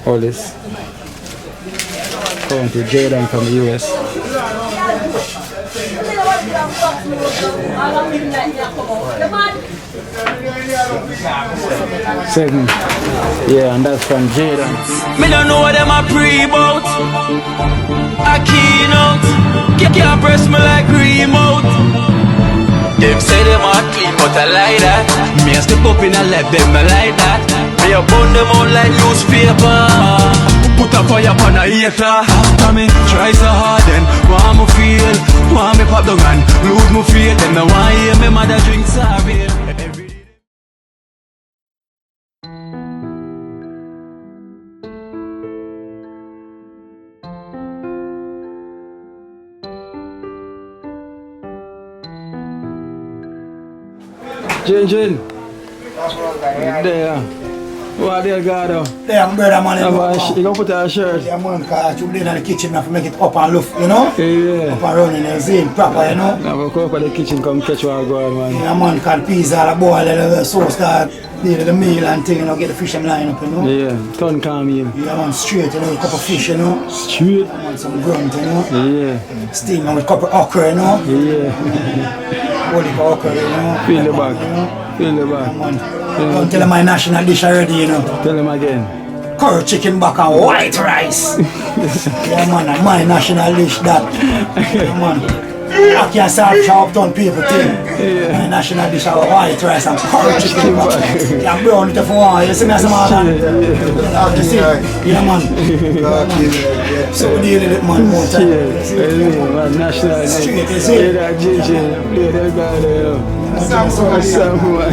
Hollis. County, Jaden from the US. Seven. Yeah, and that's from Jaden. Me don't know what them a pre-bout. A keynote. Can't press me like remote. Them say them a clean, but I like that. Me a step up in a left, them I like that. Me a burn them out like newspaper. Put a fire upon a hater. After me try so hard, then want me feel, want me pop down and lose me feel. Them no want hear me mother drink sorry. Jin. There. What there, God? There, brother, man. You gonna put on a shirt? Yeah, man, because I should be in the kitchen now to make it up and look, you know? Yeah. Up and running, you see, proper, you know? Now we come up at the kitchen, come catch what going, man. Yeah, man, because pizza, the boil, the sauce, the meal and thing, you know, get the fish and line up, you know? Yeah, ton calm meal. Yeah, man, straight, you know, a cup of fish, you know? Straight? Yeah, man, some grunt, you know? Yeah. Steam with a cup of okra, you know? Yeah. Holy okra, you know? Feel the back. You know? Feel the back. Yeah, man. Don't tell them my national dish already, you know? Tell him again. Curry chicken back and white rice. Yeah, man, and my national dish that. Yeah, man. I can't serve Uptown people thing. Yeah. My national dish are white rice and curry chicken back. Yeah, brown it for one. You see me as a man? You see? Yeah, man. So we deal with it, man, more time. Yeah, man, national. Straight, you see? Play that ginger, play that guy there. Someone.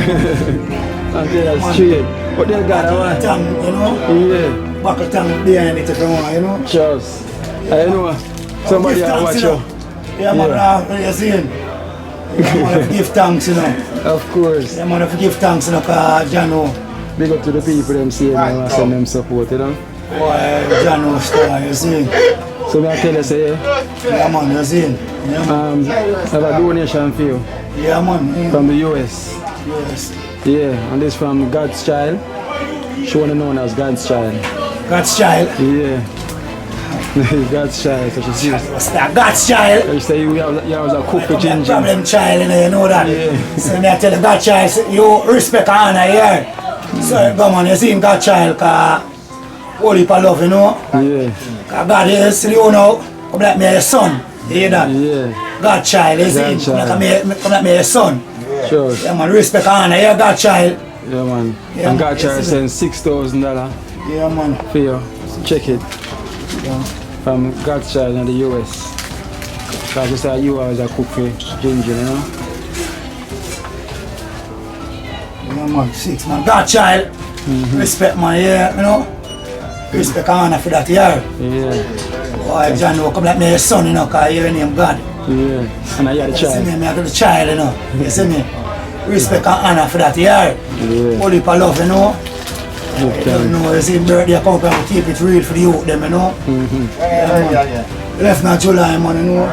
And they're straight. But they got a one. Tongue, you know? Yeah. Buckle tongue behind it if you want, you know? Charles. I know somebody I watch you. Yeah, man, you see him? Yeah, man, give thanks, you know? Of course. Yeah, man, if you give thanks, you know, because Jano, Big up to the people them see them and send them support, you know. boy, Jano star, you see? So I tell you say, Yeah, man, you see? Yeah, man. I have a donation for you Yeah, man. from the US. Yes. Yeah, and this from God's Child. She wanna known as God's Child. God's child. Yeah. God's Child, so she says. What's that? God's child. You say you was a cook for ginger. Problem child, you know that. Yeah. So me I tell you, God child, you respect and honor here. So come on, you see him God child, because holy for love, you know. Yeah. Because God is, you know, come like me your son. You hear that? Yeah. God child, you see him. God Come like me your son. Sure. Yeah, man, respect and honor, yeah, God child. Yeah, man. Yeah, And God man. Child sends $6,000 Yeah, man. for you. Check it. Yeah. From God's Child in the US. Because you say you always a cook for ginger, you know? Yeah, man, 6 man. God child. Respect man, yeah, you know. Respect and honor for that, yeah. Yeah. Boy, John, come like me your son, you know, because you're name God. Yeah. And I hear the You see child. me, I got the child, you know. You see me? Respect and honor for that, yeah. Yeah. Holy for love, you know. Good You time. know, you see birthday come up and keep it real for the youth, them, you know. Yeah. Left now July, man, you know.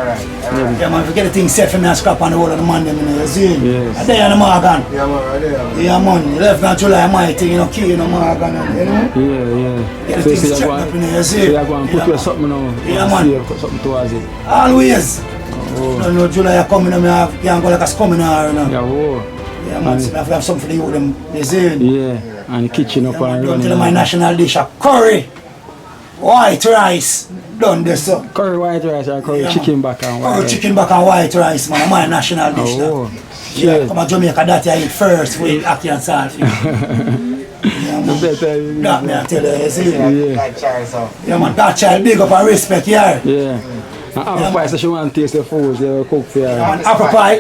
Yeah, man, if you get the thing set for me and scrap on the whole of the man, them, you know, you see? Yes. And there on the Morgan. Yeah, man, right there. Yeah, man, left now July, my thing, you know, key in the Morgan, you know. Yeah. Get the So you things say checked you up in there, you so see? you go and put Yeah, your man. something now. Yeah, man. See, put something towards it. Always. Oh. No, no, July you coming, you can't go like a scumming her, you know. Yeah, whoa. Yeah, man, so I have to have something for the youth, them, you see? Yeah. And kitchen up Yeah, man, and don't running. tell them my national dish a curry, white rice, done this so. Curry white rice or curry Yeah, chicken man. back and white Curry rice. chicken back and white rice, man, my national dish. Oh, that. Yeah, shit. come on Jamaica, that I eat first, we eat ackee and salt. Yeah, man. Better you That me I tell you, you see? Yeah. Like Charles, so. Yeah, man, that child big up and respect, yeah. Yeah. And apple pie, so she want to taste the food, they will cook for her. Man, apple pie,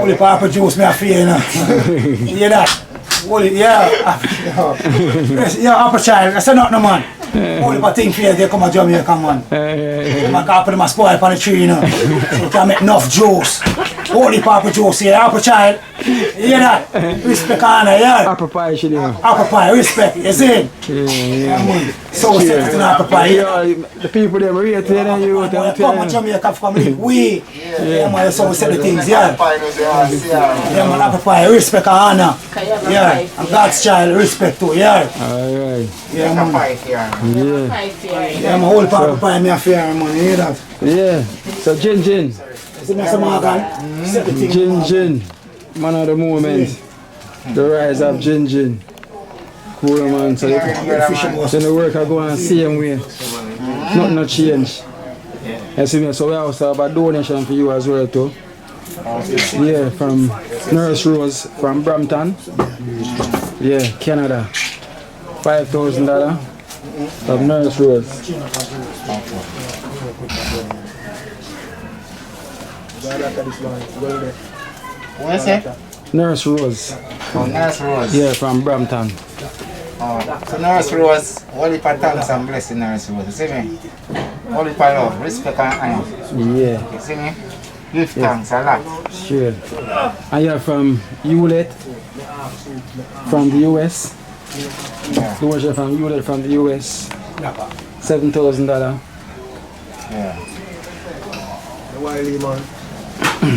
only for apple juice me I feel, you know. You hear that? Only, yeah, yeah, apple child, I say nothing, man. Only for thing for you, they come to Jamaica, man. Man, can put them a spoil on the tree, you know. So we can make enough juice. Holy Papa Josie, Apple child. You hear that? Respect honor, yeah. Apple pie, she did. Apple pie, respect, you see? Yeah. Man. So sensitive to apple pie. Yeah, the people them rate you and you Come on, Jamaica family. We, yeah, man, so we say the things, yeah. Yeah, man, apple pie, respect and honor. Yeah, and God's child, respect too, yeah. Alright. Yeah, man. Yeah. Yeah, my whole apple pie, me a fear, man, you hear that? Yeah. So Jin. See me some Morgan? Say the thing, Jin. Man of the moment. The rise of Jin. Cool man. So the work I go on same way. Nothing no change. You see me? So we also have a donation for you as well too. Yeah, from Nurse Rose from Brampton. Yeah, Canada. $5,000 from Nurse Rose. What is it? Nurse Rose. Oh, Nurse Rose. Yeah, from Brampton. Oh, so Nurse Rose, only for thanks and blessing Nurse Rose. You see me? Only for love, respect and honor. Yeah. You see me? Give thanks a lot. Sure. And you're from Hewlett, from the US. Yeah. You was from Hewlett from the US. $7,000. Yeah. You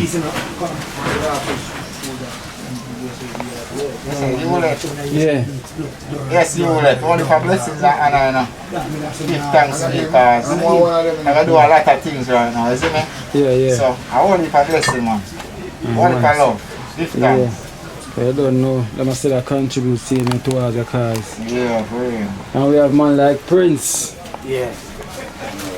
say you will let. Yeah. Yes, you will let. Only for blessings and honor. Give thanks because I can do a lot of things right now, you see me? Yeah. So I only for blessing, man. Only for love. Give thanks. I don't know, they must still contribute to me towards the cause. Yeah, for real. And we have man like Prince. Yeah.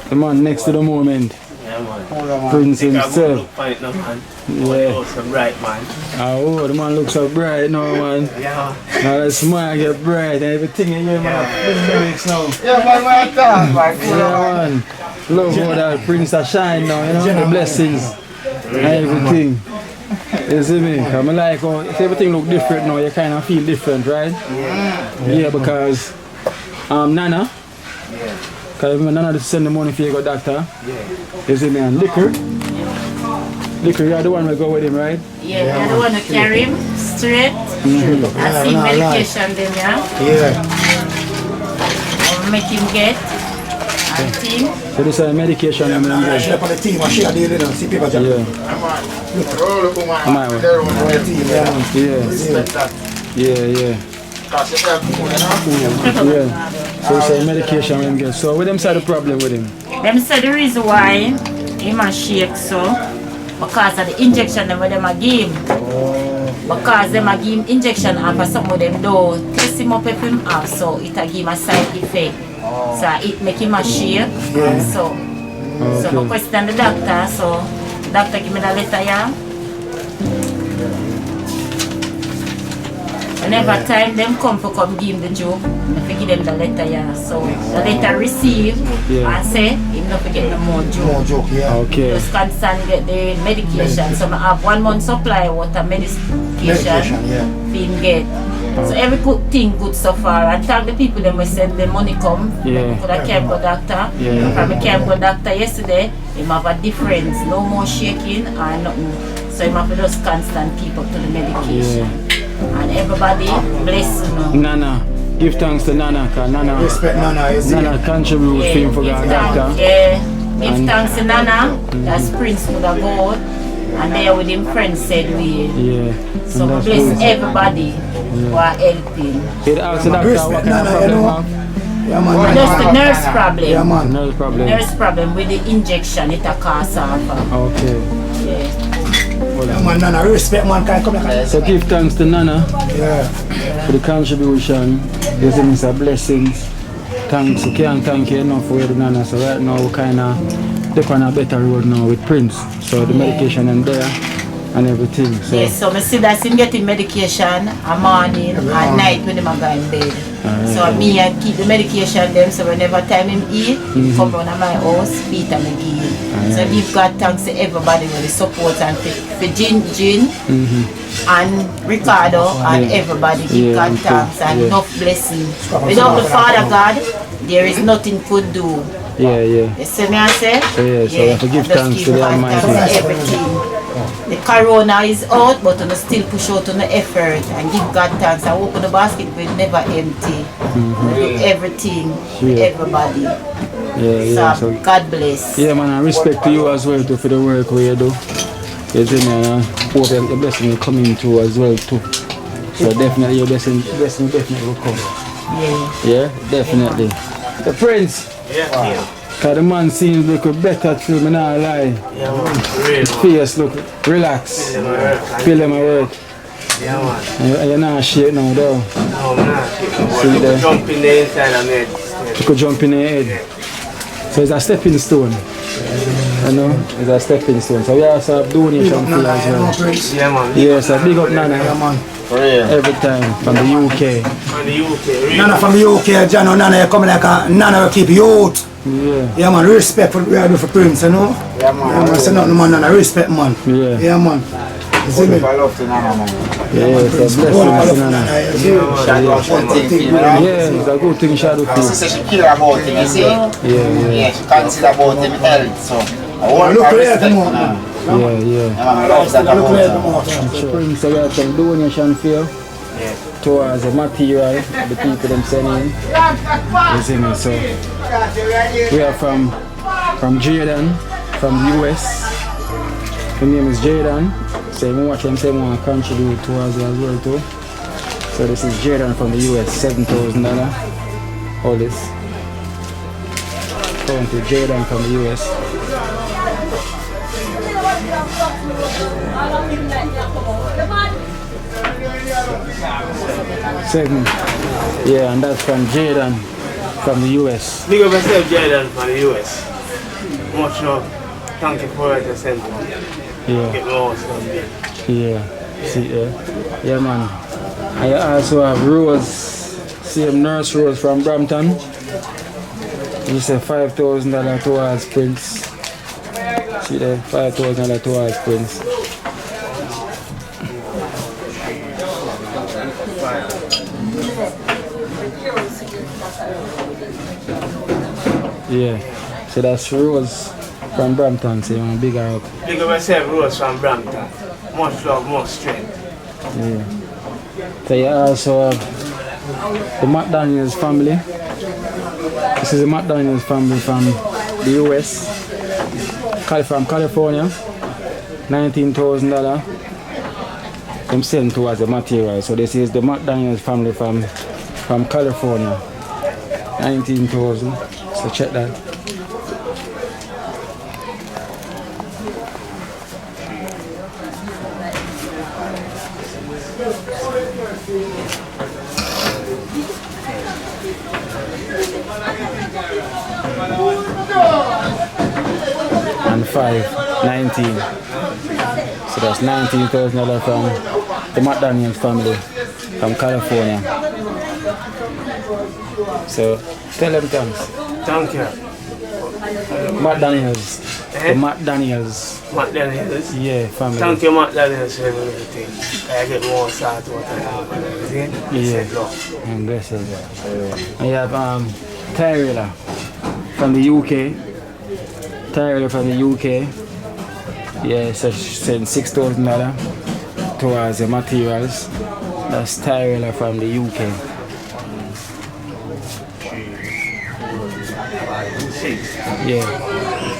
The man next to the moment. Yeah, man. Prince Think I'm himself. look fine now, man. Yeah. Awesome, right, man. Oh, the man looks so bright now, man. Yeah. Now the smile get bright and everything in here, man. The lyrics now. Yeah, man, Yeah, man. Love how that Prince a shine now, you know, the blessings and everything. You see me? I'm like, oh, if everything look different now, you kind of feel different, right? Yeah, because Nana, because Nana just send the money for you go doctor. You see me? And Liquor, you're the one who go with him, right? Yeah, you're the one who carry him straight. I see medication them, yeah? Yeah. Or make him get. And team. So this is medication I'm going to She up on the team, and she a deal, you know, see people just. Am I right? Yeah. So it's a medication I'm get. So what them say the problem with him? Them say the reason why him a shake so because of the injection them with them a give him. Because them a give him injection after some of them do test him up if him have so it a give him a side effect. So it make him a shake. So I question the doctor, so the doctor give me the letter here. Whenever time them come for come give him the joke, I give them the letter here. So the letter receive and say him not forget no more joke. More joke, yeah. Okay. Just constant get the medication. So I have 1 month supply of water medication for him get. So every good thing good so far. And thank the people them will send the money come for the Campo doctor. From the Campo doctor yesterday, him have a difference. No more shaking or nothing. So him have to just constant keep up to the medication. And everybody bless you. Nana. Give thanks to Nana, because Nana, Respect Nana, you see. Nana contribute for him for give God thanks, doctor. give thanks to Nana. That's Prince would have gone. And there with him friends said we. So And that's bless good. everybody who are helping. It asks the doctor what kind of Nana, you problem know. have. Yeah, man. Just the nurse problem. Yeah, man. No problem. Nurse problem with the injection, it a cause of. Okay. Yeah. Yeah, man, Nana, respect man, can come like So give thanks to Nana yeah. for the contribution. You see, it's a blessings. Thanks, we can't thank you enough for the Nana. So right now we kind of take on a better road now with Prince. So the medication and there and everything. So Yes, so I see that him getting medication a morning and night when him a go in bed. So me I keep the medication them so whenever time him eat, he come round to my house, Peter me give him. So give God thanks to everybody with the support and for Jin and Ricardo and everybody give God thanks and enough blessing. Without the Father God, there is nothing could do. yeah. You see me I say? So we have to give just thanks give to the God Almighty. thanks for everything. The corona is out, but we still push out on the effort and give God thanks. I open the basket will never empty. We do everything for everybody. So God bless. Yeah, man, I respect to you as well too for the work we do. You see me, and I hope your blessing will come in too as well too. So definitely your blessing definitely will come. Yeah, definitely. The Prince. Yeah. Cause the man seems look better too, me not lie. Yeah, man. Real, His face look relaxed. Feel them at work. Yeah, man. And you're not shake now though. No, I'm not shaking. See You there? could jump in the inside of me. You could jump in the head. So it's a stepping stone. You know, it's a stepping stone. So we also have donation fee as well. Yeah, man. Yeah, so big up Nana. Yeah, man. Every time from the UK. From the UK. Real. Nana from the UK, John or Nana, you come like a Nana will keep you out. Yeah. Yeah, man, respect for what we do for Prince, you know? Yeah, man. Yeah, man, say nothing, man, Nana, respect, man. Yeah. Yeah, man. You see me? I love to Nana, man. Yeah, it's a blessing. All to of Nana. Nana, you see? She do a good thing for you, you know? Yeah, it's a good thing Shadow She feel. said she care about him, you see? Yeah, she consider about him health, so I want Look her at respect, him, man. man. Yeah, yeah. Yeah, man, I love that Look at him, about her. man. So Prince, we have some donation fee towards the material the people them sending. You see me? So we are from Jaden, from the US. His name is Jaden. So if you watch him, say I want to contribute towards it as well too. So this is Jaden from the US, $7,000. All this. Going to Jaden from the US. Seven. Yeah, and that's from Jaden from the US. Big up yourself, Jaden, from the US. Much love. Thank you for it, yourself. Yeah. Get more stuff there. Yeah, see, yeah, man. I also have Rose, same nurse Rose from Brampton. You say $5,000 towards Prince. See there, $5,000 towards Prince. Yeah, so that's Rose from Brampton, so you want to big her up. Big up yourself, Rose from Brampton. Much love, much strength. Yeah. So you also have the McDaniels family. This is the McDaniels family from the US, from California. $19,000. Them sent towards the material. So this is the McDaniels family from California. 19,000. So check that. And 19. So that's $19,000 from the McDaniels family from California. So tell them thanks. Thank you. McDaniels. The McDaniels. McDaniels. Yeah, family. Thank you, McDaniels, for everything. I get more start what I have and everything. Yeah. And bless you. And you have Tyrella from the UK. Tyrella from the UK. Yeah, so she sent $6,000 towards the materials. That's Tyrella from the UK. Yeah.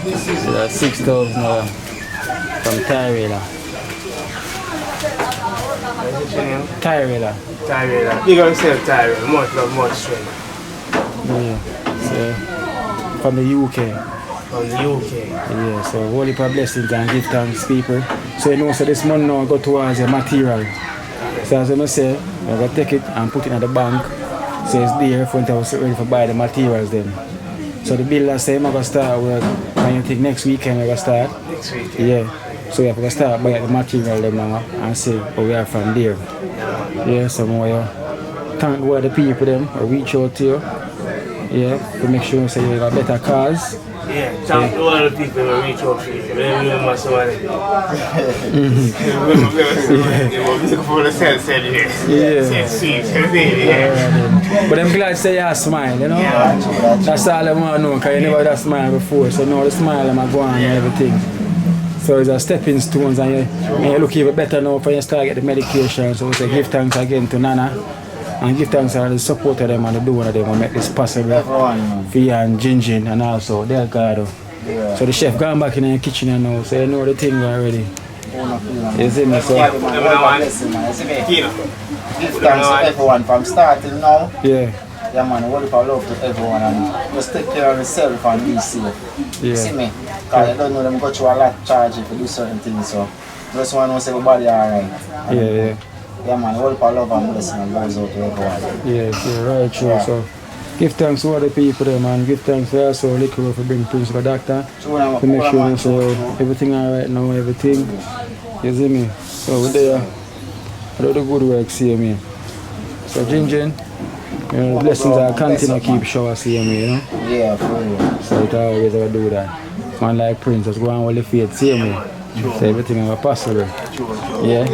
So that's $6,000 from Tyrella. Tyrella. Tyrella. Big up yourself, Tyrella. Much love, much strength. Yeah. So from the UK. From the UK. Yeah, so holy for blessings and give thanks people. So you know, so this money now go towards the material. So as I say, I'm going to take it and put it in the bank. So it's there for until I was ready for buy the materials then. So the bill last time I'm going to start work, and you think next weekend we're going to start? Next weekend. Yeah. So we have to start buying the material them now and see how we are from there. Yeah, so more thank all the people them or reach out to you. Yeah, to make sure so you have better cars. Yeah, thank all the people who reach out to you. Let me know somebody. But I'm glad to say you smile, you know? Yeah. That's all I want to know, because you never had a smile before. So now the smile I'm going and everything. So So it's a stepping stones and you look even better now for you start get the medication. So we say give thanks again to Nana and give thanks to the support of them and the doing of them who make this possible for you and Jinjin and also Delgado. Yeah. So the chef gone back in the kitchen now, so you know the thing already. You see me? So give thanks to everyone from starting now. Yeah. Yeah man, what if I love to everyone and just take care of yourself and be safe. Yeah. See me? Because you don't know them go through a lot of charging to do certain things, so just want to say everybody alright. Yeah. Yeah man, what if I love and blessing goes out to everyone. Yeah, right true. Yeah. So give thanks to all the people there man, give thanks to also Liquor for bringing Prince to the doctor. To make sure so everything alright now, everything. You see me? So we're there. I do the good work, see me. So Jinjin. You know, the blessings are continue to keep shower seeing me, you know? Yeah, for real. So it always ever do that. Man like Prince, just go on with the faith, see me. So everything is possible. Yeah?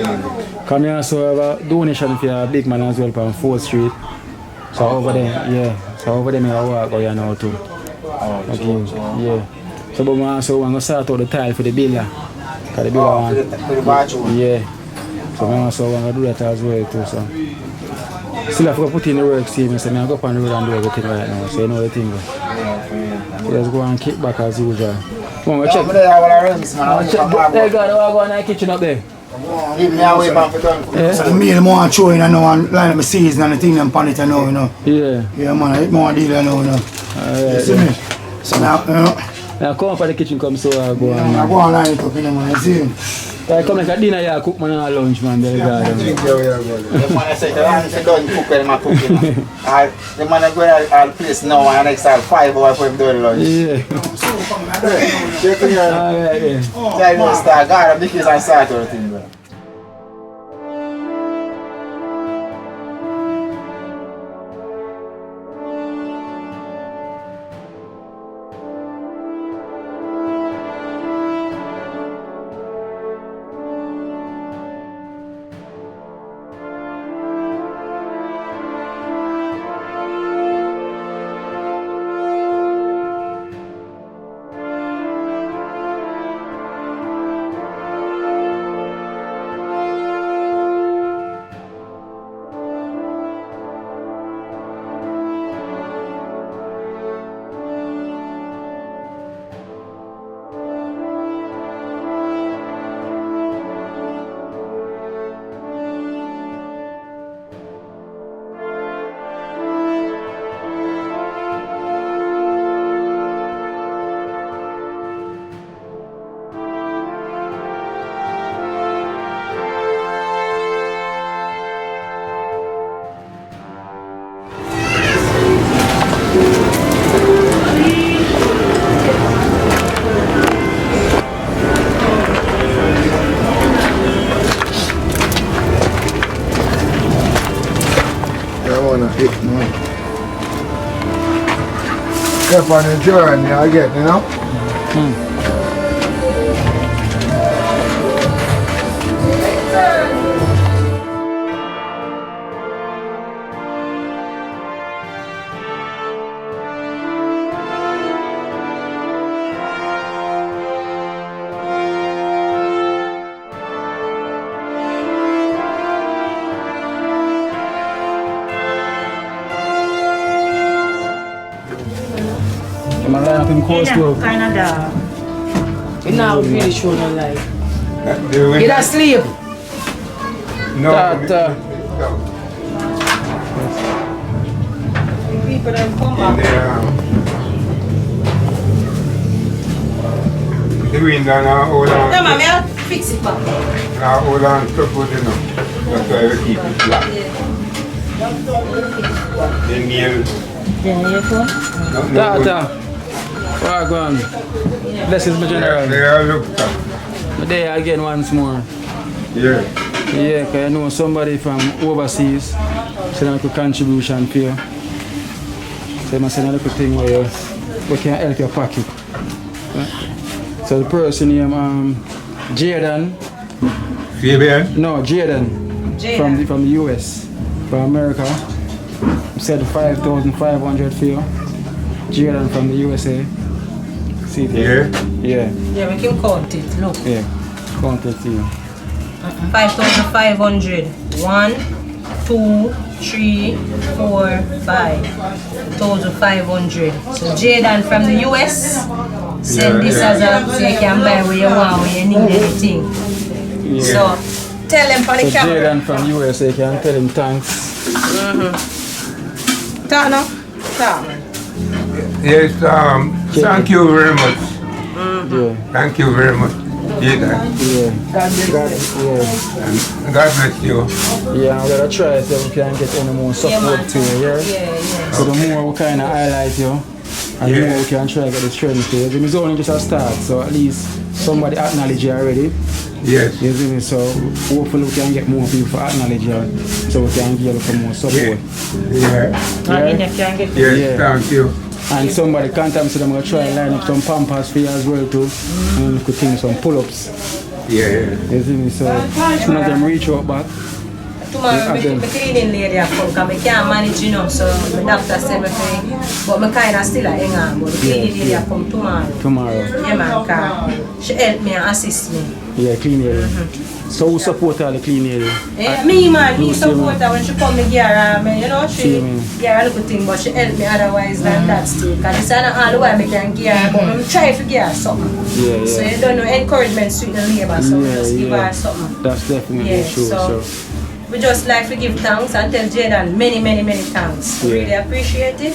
Come here also have a donation for a big man as well on 4th Street. So over there, yeah. So over there I walk out here now too. Okay, yeah. So but I also want to start out the tile for the builder. For the builder for the bathroom? Yeah. So I also want to do that as well too, so. Still have to put in the work, see me, so I go up on the road and do everything right now, so you know the thing. So just go and kick back as usual. Come on, check. There you go, go in the kitchen up there. Give me away back for done. Yeah. So the meal more and show, you know, and line up my season and the thing them pan it, you know. Yeah. Yeah, man, I eat more deal, you know. You see me? So now, you know. Now come up for the kitchen, come so I go on. I go and line it up, you know, man, you see? I come like a dinner, yeah, cook man and lunch, man, there you go. The man I say, the man say don't cook when I'm cooking. The man I go to place now and next 5 hours for him doing lunch. Yeah. Check it out. Alright, yeah. Yeah, you know, start garlic, because I start everything, bro. Kept on the journey again, you know? I'm going to line up in course too. Canada. You now really show no life. You You asleep? No. People don't come back. The wind and hold on. No, mommy, I'll fix it back. Now hold on to put it up. That's why we keep it flat. The nail. Tata. Well, go on. Blessings, my general. They are looked at. But there again once more. Yeah. Yeah, because I know somebody from overseas send a little contribution for you. So I send a little thing where we can help your pocket. So the person named Jaden. Fabian? No, Jaden. From the US, from America. Said 5,500 for you. Jaden from the USA. see it here? Yeah. Yeah, we can count it. Look. Yeah. Count it here. 5,500. 1, 2, 3, 4, 5. 1,500. So Jaden from the US send this as a so you can buy where you want, where you need anything. Yeah. So tell them for the So camera. Jaden from USA can tell him thanks. Talk now. Talk. Yes, thank you very much. Yeah. Thank you very much. Yeah. God bless you. Yeah, I'm gonna try so we can get any more support to you, yeah? Yeah. So the more we kind of highlight you, and the more we can try to get the strength to you. It's only just a start, so at least somebody acknowledge you already. Yes. You see me? So hopefully we can get more people to acknowledge you, so we can give you some more support. Yes, Yeah. thank you. And somebody contact me, so I'm gonna try and line up some pampers for you as well too. And we could think some pull-ups. Yeah. You see me? So some of them reach out back. Tomorrow, the cleaning lady I come because I can't manage, you know, so the doctor said me but I kind of still hang on, but the cleaning lady I come tomorrow. Tomorrow. Yeah, man, because she help me and assist me. Yeah, clean area. So who support all the clean area? Me, man, me support her when she come to get her, you know, she See, get her little thing, but she help me otherwise than that still. Because it's not all the way I can get her, but I'm trying to get her something. Yeah. So you don't know, encouragement sweet the labor, so we just give her something. That's definitely true. So we just like to give thanks and tell Jaden many thanks. Yeah. Really appreciate it.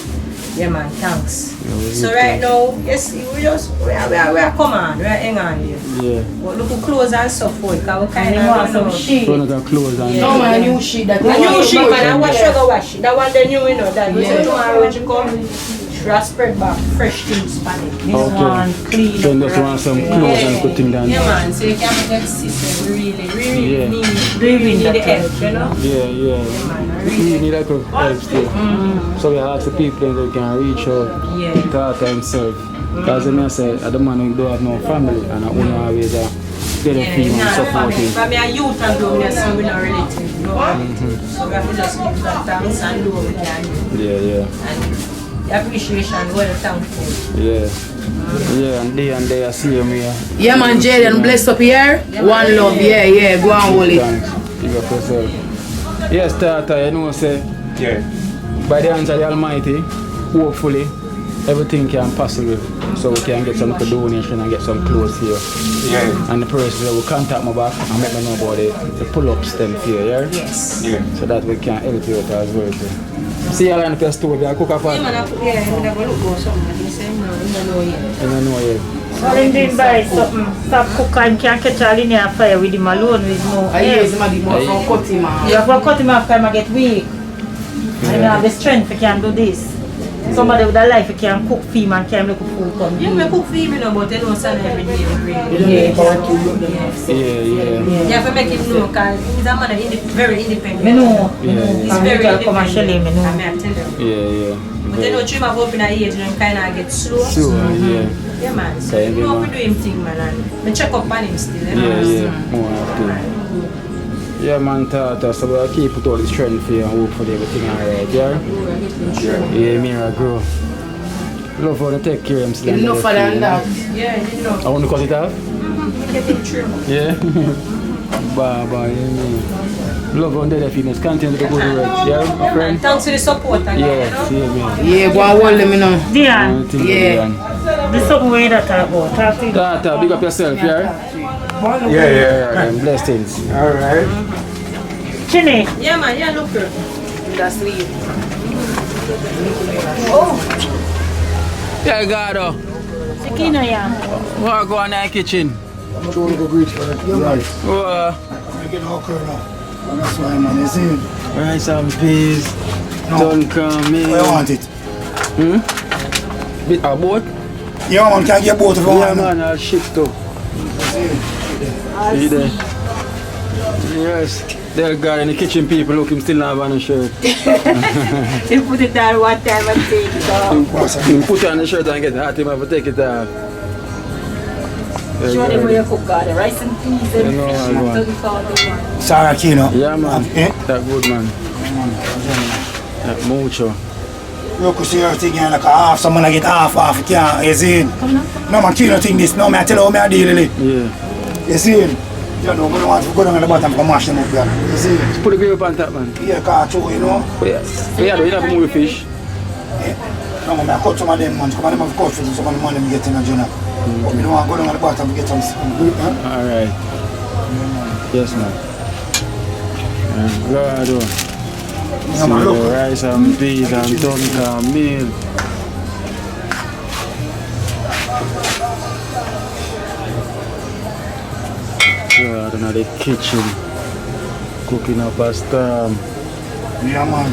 Yeah, man, thanks. Yeah, So right now, yes, we are come on, we are hang on here. yeah. But look at clothes and stuff for it, because we kind of want some sheet. So we got clothes and Yeah. No, man, new sheet that The new sheet, man, I wash you go wash it. That one the new, you know, that you say tomorrow when you come, she will spread back fresh things on it. This one clean. Then just want some clothes and put things down Yeah, there. man, so you can make system really Yeah. need the help, you know? Yeah. We need a good help still. So we ask the people that can reach out Yeah. to Tata himself. Because I say, at the man who don't have no family and I only always get a feel and support him. But me a youth and do me so we not relative, you know? So we have to just give that thanks and do what we can do. Yeah. And the appreciation, well thankful. Yeah, and day I see him here. Yeah, man, Jaden, bless up here. One love, yeah, go and hold it. Thanks. Big up yourself. Yes, Tata, you know, say, Yes. by the hands of the Almighty, hopefully, everything can possible. So we can get some donation and get some clothes here. Yes. And the person will contact me back and let me know about the pull-ups them here, yeah? Yes. Yes. So that we can help you out as well. Too. See you around the store, I cook a Yeah, pot. man, I'm going to look for something. He said, no, I don't know yet. I don't know yet. Well, him didn't buy something. Stop cooking, can't catch all in your fire with him alone with no I air. use him more from cut him out. You have to cut him off because I get weak. I don't have the strength to can do this. Somebody with a life who can cook for him and can look food come. Yeah, me cook for him, you know, but you know, son every day. Yeah, You have to make him know, because he's a man very independent. I know. He's And very you can come and show him, I know. I mean, I tell you. Yeah. But you know, Trim have up in a age and kind of get slow. Sure, yeah. Yeah, man. So you know, we do him thing, man. And I check up on him still. You know? Yeah. More active. Yeah, man, Tata, so we'll keep it all the strength for you and hopefully everything alright, yeah? Yeah, Mira, grow. Love how to take care of him still. enough for than that. Yeah, you know. I want to cut it off? Get him trim. Yeah? Bye, yeah. Love how they're feeding us. Continue the good work, yeah, my friend? Thanks for the support again, Yeah, you know. see you, man. Yeah, go and hold him, you know. Dion, Yeah. there's something where that talk about. Talk to him. Tata, big up yourself, yeah? Yeah. And blessings. All right. Chinny, Yeah, man. Yeah, look her. That's leave. Yeah, Gado. Sakina, yeah. We're going in the kitchen. I'm going to go greet for that. Right. Oh, I get all curl now. That's why, man. You see? rice and peas. Don't come in. I want it. Bit a boat? Yeah, man. Can I get both of them? Yeah, man, I'll ship too. See there. Yes. There, God, in the kitchen people, look, him still not have on a shirt. You put it there one time and take it off. Him put on the shirt and get hot, him have to take it off. Show them where you cook, God. The rice and peas and You know, fish. man. That's the one. Sarah Kino. Yeah, man. Eh? That good, man. That mucho. You could see everything here like half, someone get half, you can't, you see? No man, kill nothing this, no man, I tell you how I deal with it. Yeah. You see? You know, we don't want to go down at the bottom and mash them up there. You see? Just put the gravy on top, man. Yeah, can't chew, you know? But yeah, you don't have to move the fish. Yeah. No man, I cut some of them, man. Some of them have cut fish, some of them man them get in a journal. But we don't want to go down at the bottom and get some grip, huh? Alright. Yes, man. Go do. Yeah, man, look. Rice and peas and tonka meal. God, in the kitchen, cooking up a storm. Yeah, man.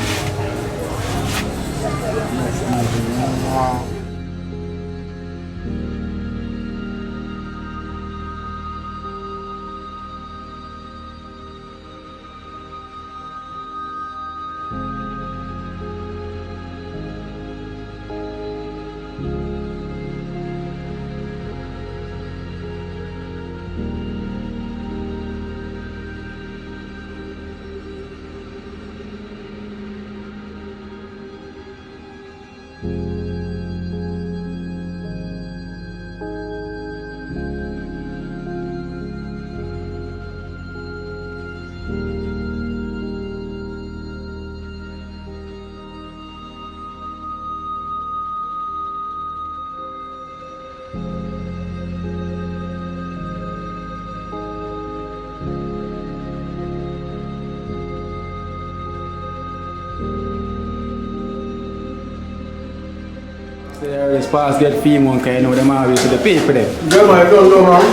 This pass get fee one kind, you know them always to the pay for them. Yeah, man, don't go wrong.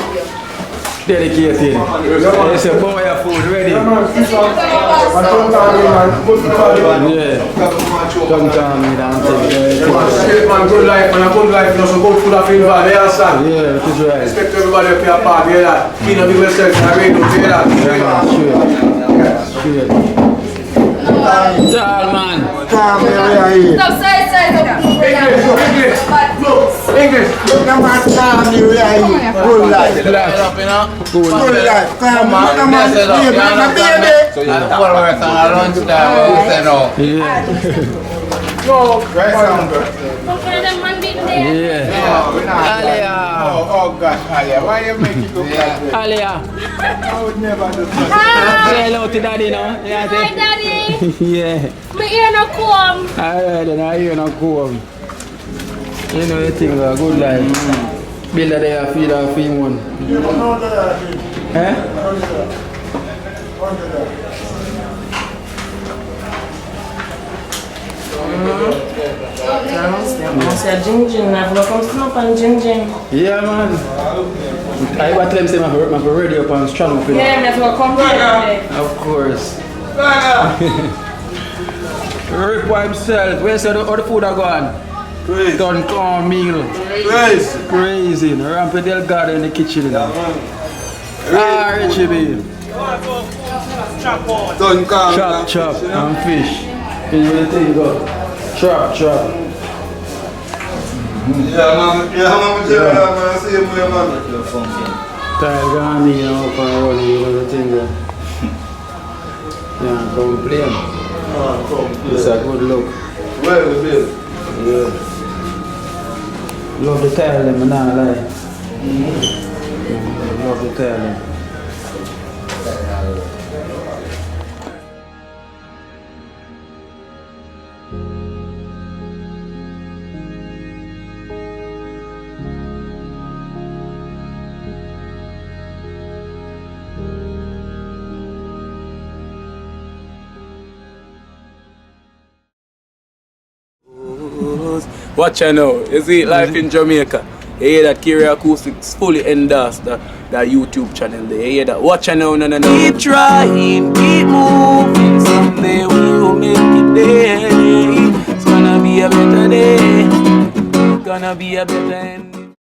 Dedicated. They say, boy, your food ready. Yeah, man, fish on. And don't tell me, man. Good for you. Yeah. Don't tell me that. Man, good life, man. A good life, you know, so good food I feel bad. You understand? Yeah, it is right. Respect everybody up here, part, you hear that? Clean up yourself, and read up, you hear that? Sure. Tall man. Stop, English. Look at my family, we are here. Good life. Good life. Come on, come on. Baby. So you have to work on a lunch time, you say no. No, Yeah. Oh gosh, Alia, why you make it look like this? Alia. I would never do that. Say hello to daddy now. Yeah, Hi, Daddy. Yeah. My ear no comb. Alright, then I hear no come. You know the thing, a good life. Build a day, feed a feed one. Eh? Yeah, man. I was telling them I'm ready up and strong up. Yeah, that's what come here. Of course. Rip by himself. Where's the food are gone? Crazy. Done corn meal. Crazy. Crazy. Rampy Delgado in the kitchen. Ah, Richie B. Done calm. Chop and fish. Can you really think go? Chop. Yeah, man. See you, man. Try gone in up and running, you know the thing go. Yeah, complain. It's a good look. Well, Bill. Yeah. Love the tell them, I'm not lie. Love the tell them. Watch out now, you see Life in Jamaica. You hear that Kerry Acoustics fully endorsed that YouTube channel there. You hear that? Watch out now, no. Keep trying, keep moving. Someday we will make it there. It's gonna be a better day. Gonna be a better end.